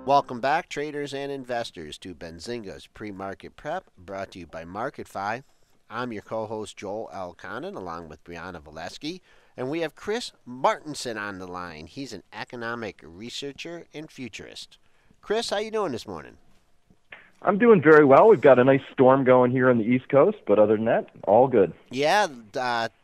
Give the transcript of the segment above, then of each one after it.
Welcome back, traders and investors, to Benzinga's Pre-Market Prep, brought to you by MarketFi. I'm your co-host, Joel L. Condon, along with Brianna Valesky, and we have Chris Martenson on the line. He's an economic researcher and futurist. Chris, how you doing this morning? I'm doing very well. We've got a nice storm going here on the East Coast, but other than that, all good. Yeah,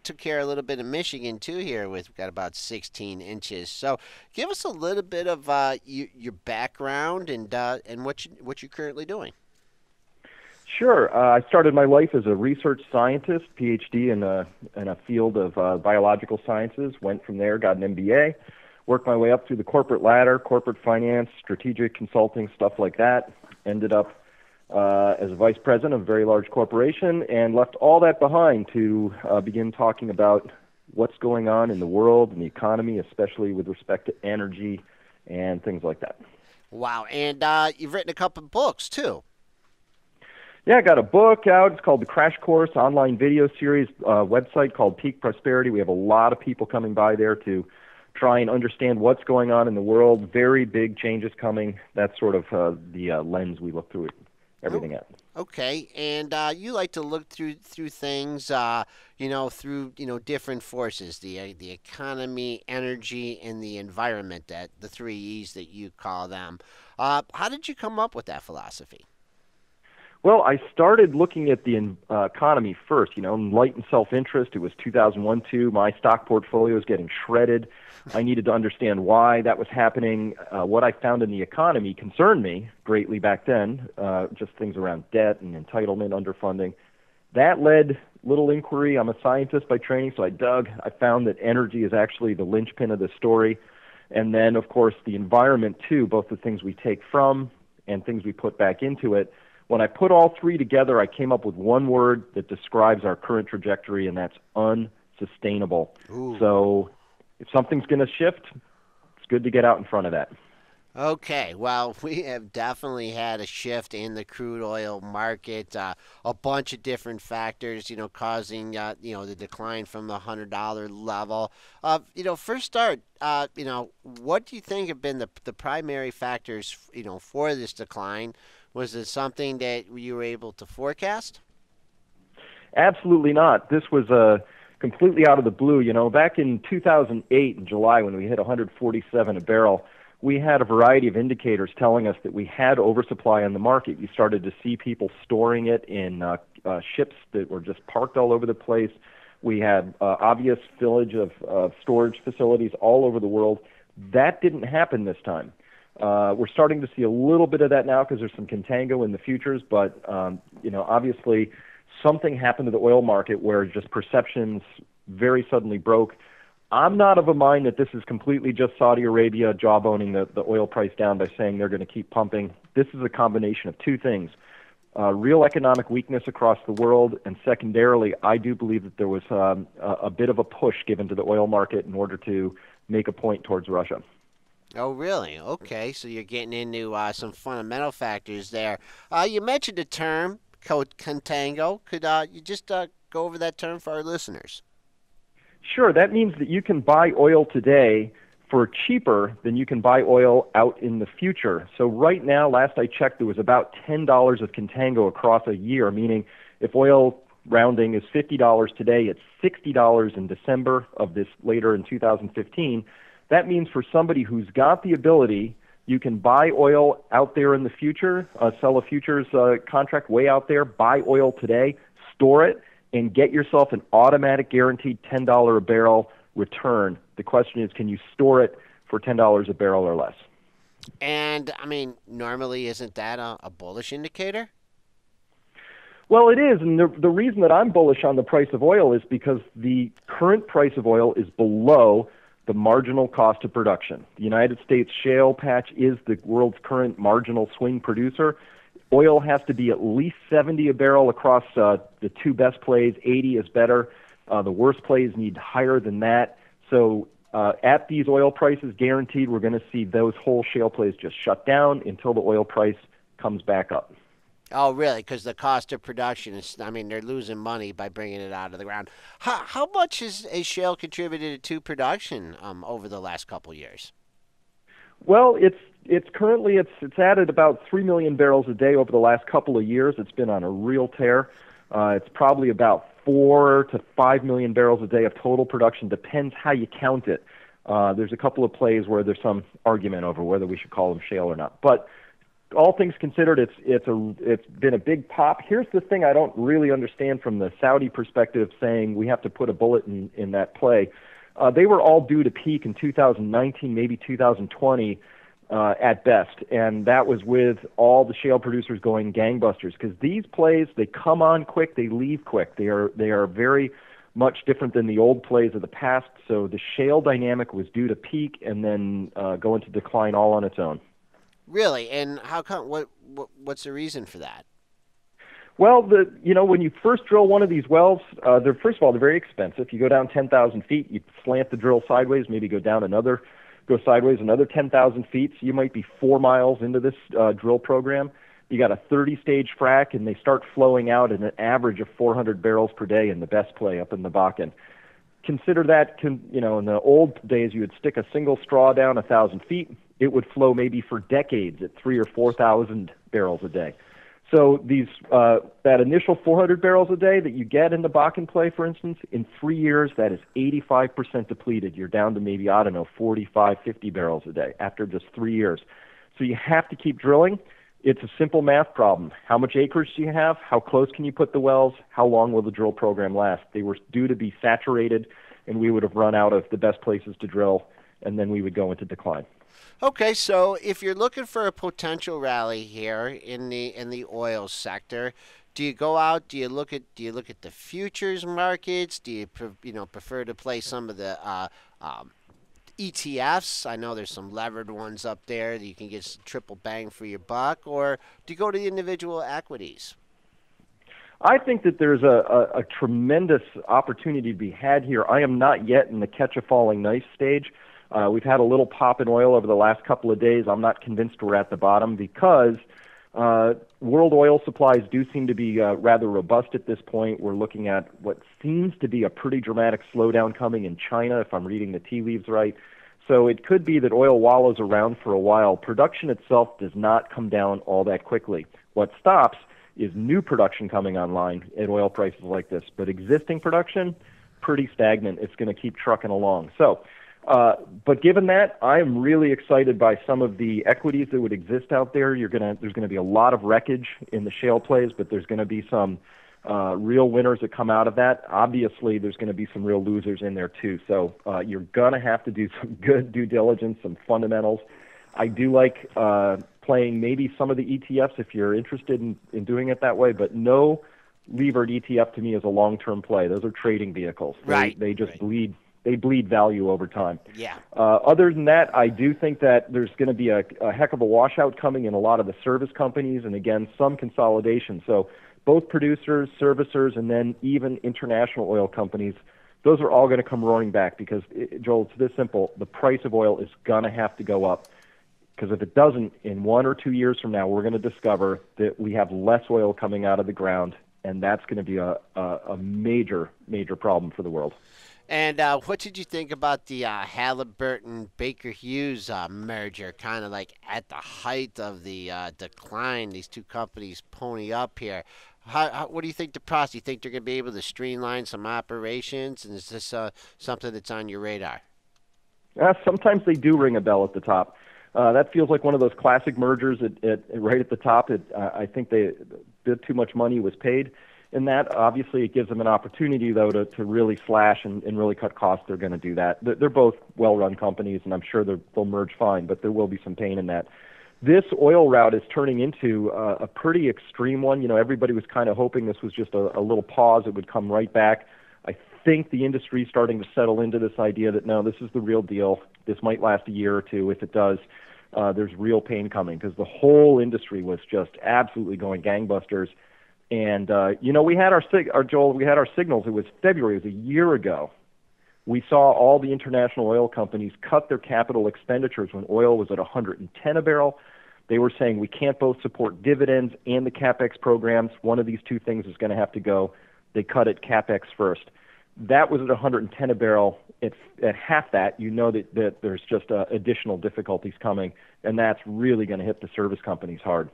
took care of a little bit of Michigan too here. We've got about 16 inches. So give us a little bit of your background and what you're currently doing. Sure. I started my life as a research scientist, PhD in a field of biological sciences. Went from there, got an MBA, worked my way up through the corporate ladder, corporate finance, strategic consulting, stuff like that. Ended up as a vice president of a very large corporation and left all that behind to begin talking about what's going on in the world and the economy, especially with respect to energy and things like that. Wow, and you've written a couple of books too. Yeah, I got a book out. It's called The Crash Course, online video series, website called Peak Prosperity. We have a lot of people coming by there to try and understand what's going on in the world. Very big changes coming. That's sort of the lens we look through everything at. Okay, and you like to look through things, through different forces, the economy, energy, and the environment. That the three E's that you call them. How did you come up with that philosophy? Well, I started looking at the economy first, enlightened self-interest. It was 2001-2. My stock portfolio was getting shredded. I needed to understand why that was happening. What I found in the economy concerned me greatly back then, just things around debt and entitlement, underfunding. That led little inquiry. I'm a scientist by training, so I dug. I found that energy is actually the linchpin of the story. And then, of course, the environment, too, both the things we take from and things we put back into it. When I put all three together, I came up with one word that describes our current trajectory, and that's unsustainable. Ooh. So if something's going to shift, it's good to get out in front of that. Okay, well, we have definitely had a shift in the crude oil market. A bunch of different factors, causing the decline from the $100 level. First start, what do you think have been the primary factors, for this decline? Was it something that you were able to forecast? Absolutely not. This was completely out of the blue. Back in 2008 in July when we hit 147 a barrel, we had a variety of indicators telling us that we had oversupply on the market. You started to see people storing it in ships that were just parked all over the place. We had obvious spillage of storage facilities all over the world. That didn't happen this time. We're starting to see a little bit of that now because there's some contango in the futures, but obviously something happened to the oil market where just perceptions very suddenly broke. I'm not of a mind that this is completely just Saudi Arabia jawboning the oil price down by saying they're going to keep pumping. This is a combination of two things. Real economic weakness across the world, and secondarily, I do believe that there was a bit of a push given to the oil market in order to make a point towards Russia. Oh, really? Okay, so you're getting into some fundamental factors there. You mentioned the term contango. Could you just go over that term for our listeners? Sure. That means that you can buy oil today for cheaper than you can buy oil out in the future. So right now, last I checked, there was about $10 of contango across a year, meaning if oil rounding is $50 today, it's $60 in December of this later in 2015. That means for somebody who's got the ability, you can buy oil out there in the future, sell a futures contract way out there, buy oil today, store it, and get yourself an automatic guaranteed $10 a barrel return. The question is, can you store it for $10 a barrel or less? And, normally isn't that a bullish indicator? Well, it is, and the reason that I'm bullish on the price of oil is because the current price of oil is below the marginal cost of production. The United States shale patch is the world's current marginal swing producer. Oil has to be at least 70 a barrel across the two best plays. 80 is better. The worst plays need higher than that. So at these oil prices, guaranteed, we're going to see those whole shale plays just shut down until the oil price comes back up. Oh, really? Because the cost of production is, they're losing money by bringing it out of the ground. How much has shale contributed to production over the last couple of years? Well, it's it's currently it's added about 3 million barrels a day over the last couple of years. It's been on a real tear. It's probably about 4 to 5 million barrels a day of total production. Depends how you count it. There's a couple of plays where there's some argument over whether we should call them shale or not. But all things considered, it's been a big pop. Here's the thing I don't really understand from the Saudi perspective, saying we have to put a bullet in that play. They were all due to peak in 2019, maybe 2020 at best, and that was with all the shale producers going gangbusters, because these plays, they come on quick, they leave quick. They are very much different than the old plays of the past. So the shale dynamic was due to peak and then go into decline all on its own. Really? And how come? What's the reason for that? Well, when you first drill one of these wells, first of all, they're very expensive. You go down 10,000 feet, you slant the drill sideways, maybe go sideways another 10,000 feet. So you might be 4 miles into this drill program. You got a 30-stage frac, and they start flowing out at an average of 400 barrels per day in the best play up in the Bakken. Consider that, in the old days, you would stick a single straw down 1,000 feet. It would flow maybe for decades at 3,000 or 4,000 barrels a day. So that initial 400 barrels a day that you get in the Bakken play, for instance, in 3 years, that is 85% depleted. You're down to maybe, 45, 50 barrels a day after just 3 years. So you have to keep drilling. It's a simple math problem. How much acreage do you have? How close can you put the wells? How long will the drill program last? They were due to be saturated, and we would have run out of the best places to drill, and then we would go into decline. Okay, so if you're looking for a potential rally here in the oil sector, do you go out? Do you look at the futures markets? Do you prefer to play some of the ETFs? I know there's some levered ones up there that you can get triple bang for your buck, or do you go to the individual equities? I think that there's a tremendous opportunity to be had here. I am not yet in the catch a falling knife stage. We've had a little pop in oil over the last couple of days. I'm not convinced we're at the bottom because world oil supplies do seem to be rather robust at this point. We're looking at what seems to be a pretty dramatic slowdown coming in China, if I'm reading the tea leaves right. So it could be that oil wallows around for a while. Production itself does not come down all that quickly. What stops is new production coming online at oil prices like this. But existing production, pretty stagnant. It's going to keep trucking along. So, but given that, I am really excited by some of the equities that would exist out there. There's going to be a lot of wreckage in the shale plays, but there's going to be some real winners that come out of that. Obviously, there's going to be some real losers in there too. So you're going to have to do some good due diligence, some fundamentals. I do like playing maybe some of the ETFs if you're interested in doing it that way, but no levered ETF to me is a long-term play. Those are trading vehicles. They just bleed. They bleed value over time. Yeah. Other than that, I do think that there's going to be a heck of a washout coming in a lot of the service companies, and again, some consolidation. So both producers, servicers, and then even international oil companies, those are all going to come roaring back because, Joel, it's this simple. The price of oil is going to have to go up because if it doesn't, in 1 or 2 years from now, we're going to discover that we have less oil coming out of the ground, and that's going to be a major, major problem for the world. And what did you think about the Halliburton Baker Hughes merger? Kind of like at the height of the decline, these two companies pony up here. What do you think the process? Do you think they're going to be able to streamline some operations? And is this something that's on your radar? Sometimes they do ring a bell at the top. That feels like one of those classic mergers right at the top. I think a bit too much money was paid. In that, obviously, it gives them an opportunity, though, to really slash and really cut costs. They're going to do that. They're both well-run companies, and I'm sure they'll merge fine, but there will be some pain in that. This oil route is turning into a pretty extreme one. You know, everybody was kind of hoping this was just a little pause. It would come right back. I think the industry is starting to settle into this idea that, no, this is the real deal. This might last a year or two. If it does, there's real pain coming because the whole industry was just absolutely going gangbusters. And, we had our signals. It was February. It was a year ago. We saw all the international oil companies cut their capital expenditures when oil was at 110 a barrel. They were saying we can't both support dividends and the CapEx programs. One of these two things is going to have to go. They cut it CapEx first. That was at 110 a barrel. At half that, you know that there's just additional difficulties coming, and that's really going to hit the service companies hard.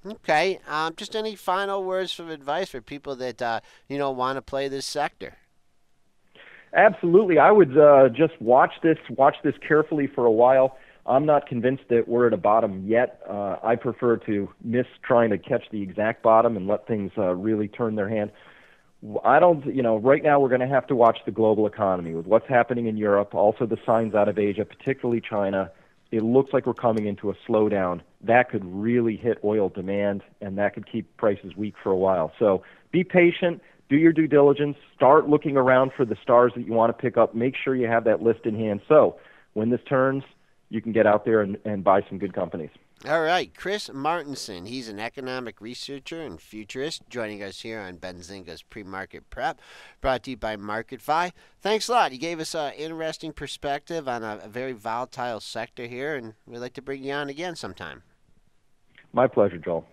Okay. Just any final words of advice for people that want to play this sector? Absolutely, I would just watch this carefully for a while. I'm not convinced that we're at a bottom yet. I prefer to miss trying to catch the exact bottom and let things really turn their hand. I don't, right now we're going to have to watch the global economy with what's happening in Europe, also the signs out of Asia, particularly China. It looks like we're coming into a slowdown. That could really hit oil demand, and that could keep prices weak for a while. So be patient, do your due diligence, start looking around for the stars that you want to pick up. Make sure you have that list in hand. So when this turns, you can get out there and buy some good companies. All right, Chris Martenson. He's an economic researcher and futurist, joining us here on Benzinga's Pre-Market Prep, brought to you by MarketFi. Thanks a lot. You gave us an interesting perspective on a very volatile sector here, and we'd like to bring you on again sometime. My pleasure, Joel.